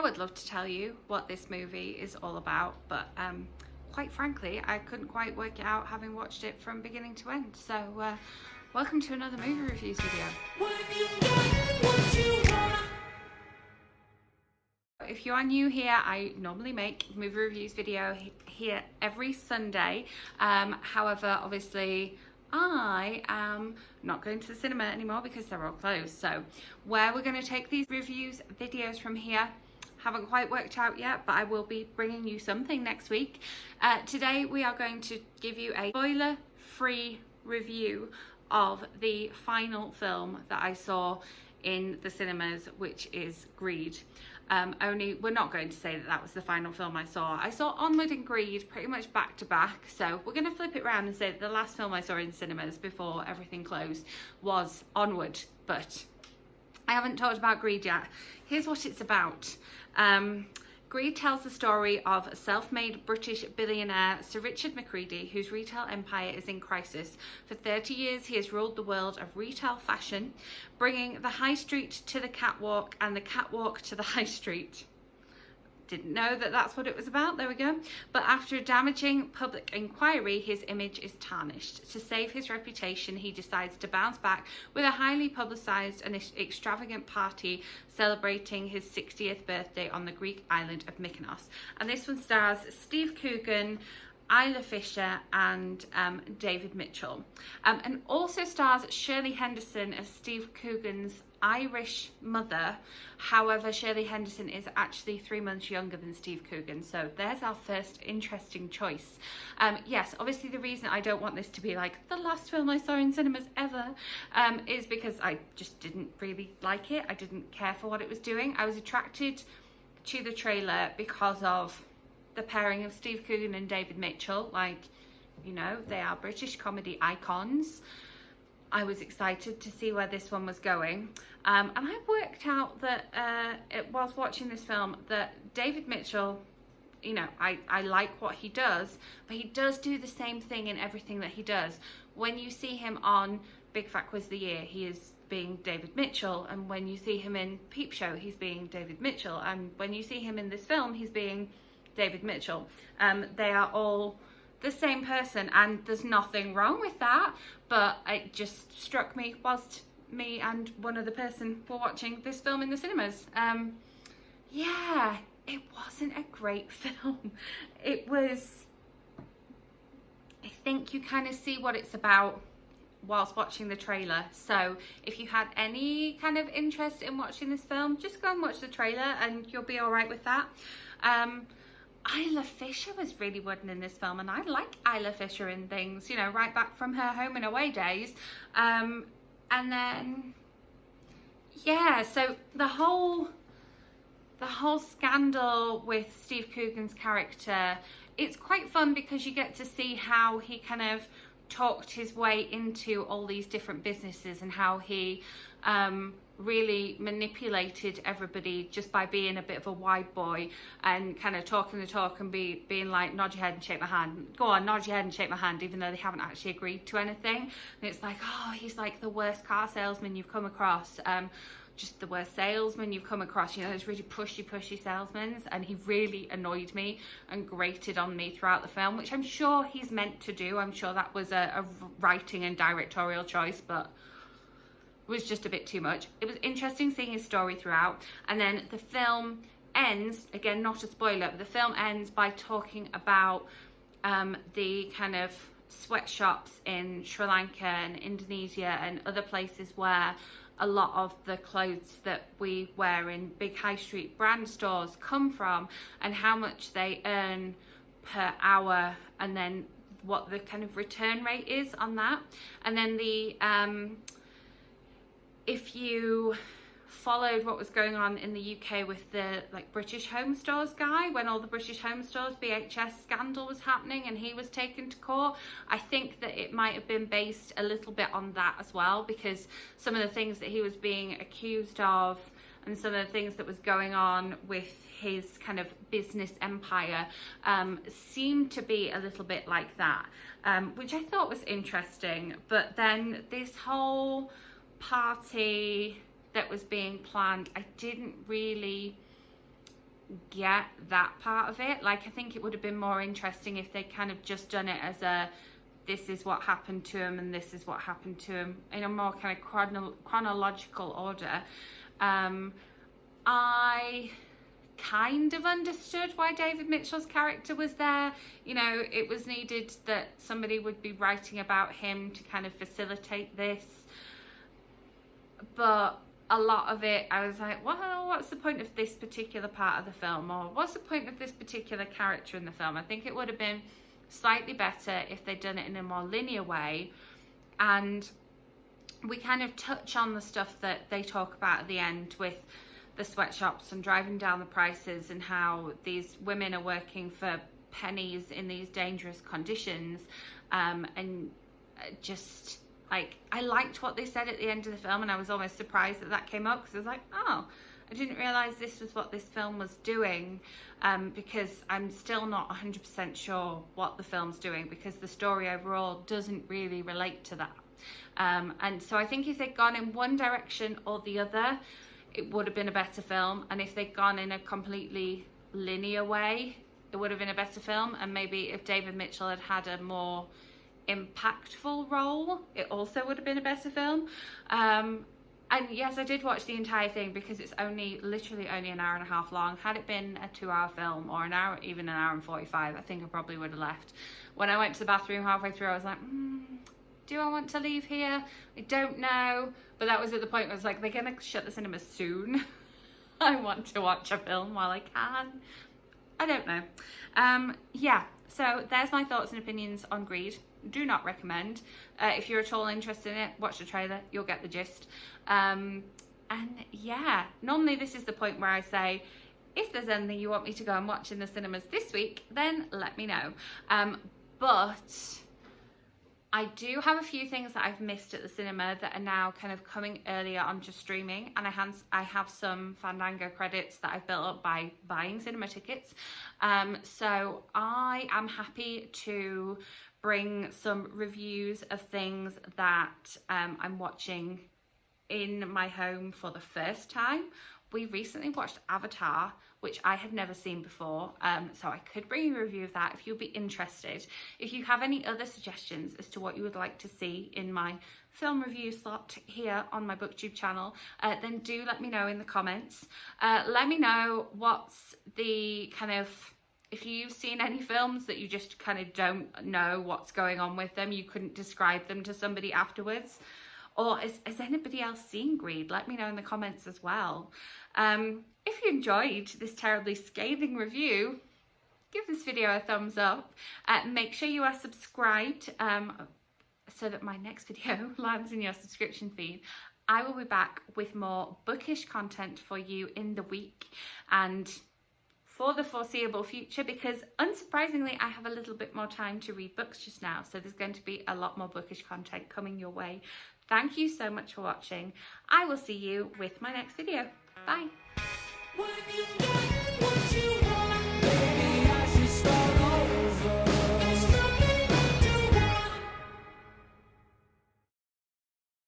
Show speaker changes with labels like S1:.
S1: would love to tell you what this movie is all about, but quite frankly, I couldn't quite work it out having watched it from beginning to end. So welcome to another movie reviews video. If you are new here, I normally make movie reviews video here every Sunday. However, obviously, I am not going to the cinema anymore because they're all closed. So where we're going to take these reviews videos from here, haven't quite worked out yet, but I will be bringing you something next week. Today we are going to give you a spoiler-free review of the final film that I saw in the cinemas, which is Greed. Only we're not going to say that that was the final film I saw. I saw Onward and Greed pretty much back to back, so we're going to flip it around and say that the last film I saw in cinemas before everything closed was Onward, but I haven't talked about Greed yet. Here's what it's about. Greed tells the story of self-made British billionaire Sir Richard Macready, whose retail empire is in crisis. For 30 years, he has ruled the world of retail fashion, bringing the high street to the catwalk and the catwalk to the high street. Didn't know that that's what it was about. There we go. But after a damaging public inquiry, his image is tarnished. To save his reputation, he decides to bounce back with a highly publicised and extravagant party celebrating his 60th birthday on the Greek island of Mykonos. And this one stars Steve Coogan, Isla Fischer and David Mitchell. And also stars Shirley Henderson as Steve Coogan's Irish mother. However, Shirley Henderson is actually 3 months younger than Steve Coogan, so there's our first interesting choice. Yes, obviously the reason I don't want this to be like the last film I saw in cinemas ever is because I just didn't really like it. I didn't care for what it was doing. I was attracted to the trailer because of the pairing of Steve Coogan and David Mitchell. Like, you know, they are British comedy icons. I was excited to see where this one was going. And I worked out that whilst watching this film that David Mitchell, you know, I like what he does, but he does do the same thing in everything that he does. When you see him on Big Fat Quiz of the Year, he is being David Mitchell, and when you see him in Peep Show, he's being David Mitchell, and when you see him in this film, he's being David Mitchell. They are all the same person, and there's nothing wrong with that, but it just struck me whilst me and one other person were watching this film in the cinemas. Yeah, it wasn't a great film. It was, I think you kind of see what it's about whilst watching the trailer. So if you had any kind of interest in watching this film, just go and watch the trailer and you'll be all right with that. Isla Fischer was really wooden in this film, and I like Isla Fischer in things, you know, right back from her Home and Away days. And then, yeah, so the whole scandal with Steve Coogan's character, it's quite fun because you get to see how he kind of talked his way into all these different businesses and how he really manipulated everybody just by being a bit of a wide boy and kind of talking the talk and being like, nod your head and shake my hand, go on, nod your head and shake my hand, even though they haven't actually agreed to anything. And it's like, oh, he's like the worst car salesman you've come across, just the worst salesman you've come across, you know, those really pushy salesmen. And he really annoyed me and grated on me throughout the film, which I'm sure he's meant to do. I'm sure that was a writing and directorial choice, but was just a bit too much. It was interesting seeing his story throughout, and then the film ends, again not a spoiler, but the film ends by talking about the kind of sweatshops in Sri Lanka and Indonesia and other places where a lot of the clothes that we wear in big high street brand stores come from, and how much they earn per hour, and then what the kind of return rate is on that. And then the if you followed what was going on in the UK with the like British Home Stores guy, when all the British Home Stores BHS scandal was happening and he was taken to court, I think that it might have been based a little bit on that as well, because some of the things that he was being accused of and some of the things that was going on with his kind of business empire seemed to be a little bit like that, which I thought was interesting. But then this whole party that was being planned, I didn't really get that part of it. Like, I think it would have been more interesting if they kind of just done it as a, this is what happened to him and this is what happened to him, in a more kind of chronological order. I kind of understood why David Mitchell's character was there. You know, it was needed that somebody would be writing about him to kind of facilitate this. But a lot of it, I was like, well, what's the point of this particular part of the film? Or what's the point of this particular character in the film? I think it would have been slightly better if they'd done it in a more linear way. And we kind of touch on the stuff that they talk about at the end with the sweatshops and driving down the prices, and how these women are working for pennies in these dangerous conditions. And just, like, I liked what they said at the end of the film, and I was almost surprised that that came up, because I was like, oh, I didn't realise this was what this film was doing, because I'm still not 100% sure what the film's doing, because the story overall doesn't really relate to that. And so I think if they'd gone in one direction or the other, it would have been a better film. And if they'd gone in a completely linear way, it would have been a better film. And maybe if David Mitchell had had a more impactful role, it also would have been a better film. And yes, I did watch the entire thing, because it's literally only an hour and a half long. Had it been a 2-hour film, or even an hour and 45, I think I probably would have left. When I went to the bathroom halfway through, I was like, do I want to leave here? I don't know. But that was at the point where I was like, they're going to shut the cinemas soon. I want to watch a film while I can. I don't know. Yeah, so there's my thoughts and opinions on Greed. Do not recommend. If you're at all interested in it, watch the trailer. You'll get the gist. And yeah, normally this is the point where I say, if there's anything you want me to go and watch in the cinemas this week, then let me know. But I do have a few things that I've missed at the cinema that are now kind of coming earlier onto streaming, and I have some Fandango credits that I've built up by buying cinema tickets. So I am happy to bring some reviews of things that I'm watching in my home for the first time. We recently watched Avatar, which I had never seen before, so I could bring you a review of that if you'd be interested. If you have any other suggestions as to what you would like to see in my film review slot here on my BookTube channel, then do let me know in the comments. Let me know what's the kind of, if you've seen any films that you just kind of don't know what's going on with them, you couldn't describe them to somebody afterwards. Or has anybody else seen Greed? Let me know in the comments as well. If you enjoyed this terribly scathing review, give this video a thumbs up. Make sure you are subscribed so that my next video lands in your subscription feed. I will be back with more bookish content for you in the week and for the foreseeable future, because unsurprisingly I have a little bit more time to read books just now, so there's going to be a lot more bookish content coming your way. Thank you so much for watching. I will see you with my next video. Bye.